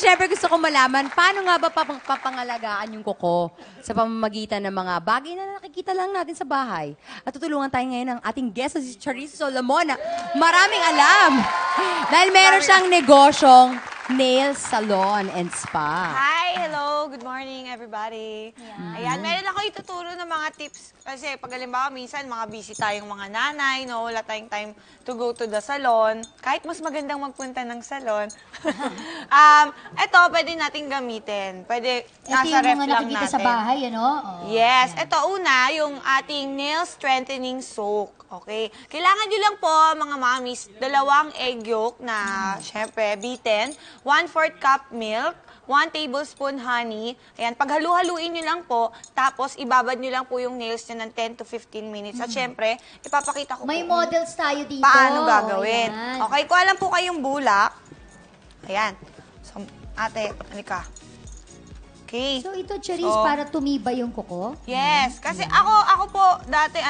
syempre gusto ko malaman, paano nga ba papangalagaan yung kuko sa pamamagitan ng mga bagay na nakikita lang natin sa bahay? At tutulungan tayo ngayon ng ating guest na si Charisse Solomon na maraming alam. Dahil meron siyang negosyong nail salon and spa. Hi! Hello! Good morning, everybody. Ayan, meron ako ituturo ng mga tips. Kasi pag halimbawa, minsan mga busy tayong mga nanay, no? Wala tayong time to go to the salon. Kahit mas magandang magpunta ng salon. Ito, pwede natin gamitin. Pwede, nasa ref lang natin. Ito yung mga nakikita sa bahay, ano? Oh, yes. Ito, una, yung ating nail strengthening soak. Okay? Kailangan nyo lang po, mga mommies, 2 egg yolk na, syempre, beaten, 1/4 cup milk, 1 tablespoon honey. Ayan, paghalu-haluin nyo lang po, tapos ibabad nyo lang po yung nails nyo ng 10 to 15 minutes. At syempre, ipapakita ko May po models tayo dito. paano gagawin. Ayan. Okay, kung alam po kayong bulak, ayan. So, ate, halika. Okay. So ito, Charisse, para tumibay yung kuko? Yes, kasi ako po dati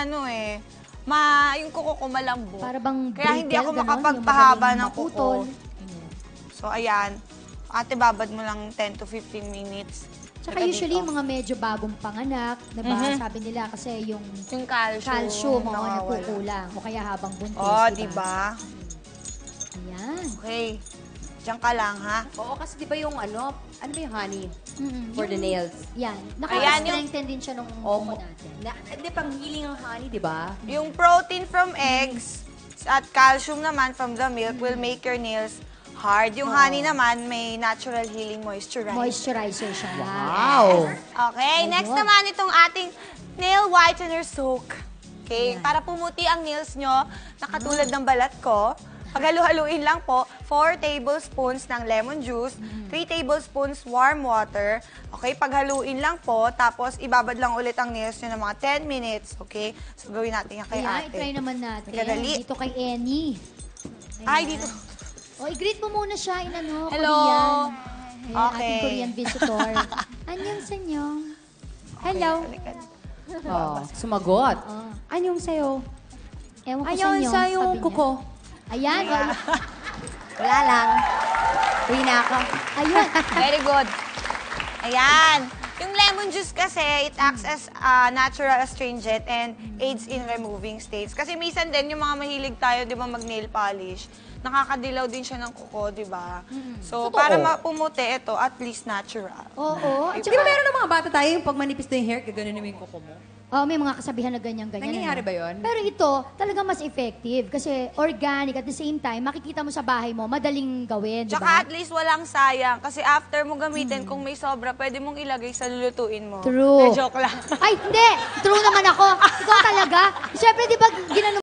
yung kuko ko malambot. Para bang kaya hindi ako brittle, ganon, makapagpahaba yung ng maputol. kuko. So ayan, ate babad mo lang 10 to 15 minutes. Tsaka Taga usually, dito. mga medyo bagong panganak, diba? Sabi nila kasi yung calcium nawawala. nagkukulang. O kaya habang buntis, Oh, diba? diba? Ayan. Okay. Diyan ka lang, ha? Oo, kasi di ba yung ano ba yung honey for the nails? Yan. Ayan, Nakaka-strengthen din siya nung kuko natin. Hindi, pang healing ang honey, di ba? Yung protein from eggs at calcium naman from the milk will make your nails hard. Yung honey naman may natural healing moisturizer. Moisturizer siya. Wow! Okay, next Ayun. naman itong ating nail whitener soak. Okay, para pumuti ang nails nyo, na katulad ng balat ko, paghalu-haluin lang po, 4 tablespoons ng lemon juice, 3 tablespoons warm water. Okay, paghaluin lang po, tapos ibabad lang ulit ang nails nyo ng mga 10 minutes. Okay, so gawin natin yan kay Ayan, ate. i-try naman natin. Magkadali. Dito kay Annie. Ay, dito. O, i-greet mo muna siya in Hello. Korean. Ayan, Okay. ating Korean visitor. Anyong sanyo. Hello. Oh, sumagot. Oh. Anyong sayo? Ewan ko Anyong sanyo. sayo, sabi niya. kuko. Ayan. Wala lang. Uwi na ako. Ayun. Very good. Ayan. Yung lemon juice kasi, it acts as natural astringent and aids in removing stains. Kasi minsan din, yung mga mahilig tayo, di ba, mag-nail polish, nakakadilaw din siya ng kuko, di ba? So, Totoo. para pumuti ito, at least natural. Oo. At Di ba meron ng mga bata tayo yung pag manipis na yung hair, gano'n naman yung kuko mo? may mga kasabihan na ganyan-ganyan. Nangyayari ano? ba yun? Pero ito, talaga mas effective. Kasi organic, at the same time, makikita mo sa bahay mo, madaling gawin, di Tsaka ba? at least walang sayang. Kasi after mo gamitin, kung may sobra, pwede mong ilagay sa lulutuin mo. True. De, joke lang. Ay, hindi! True naman ako. Ikaw talaga. Siyempre, di ba, ginano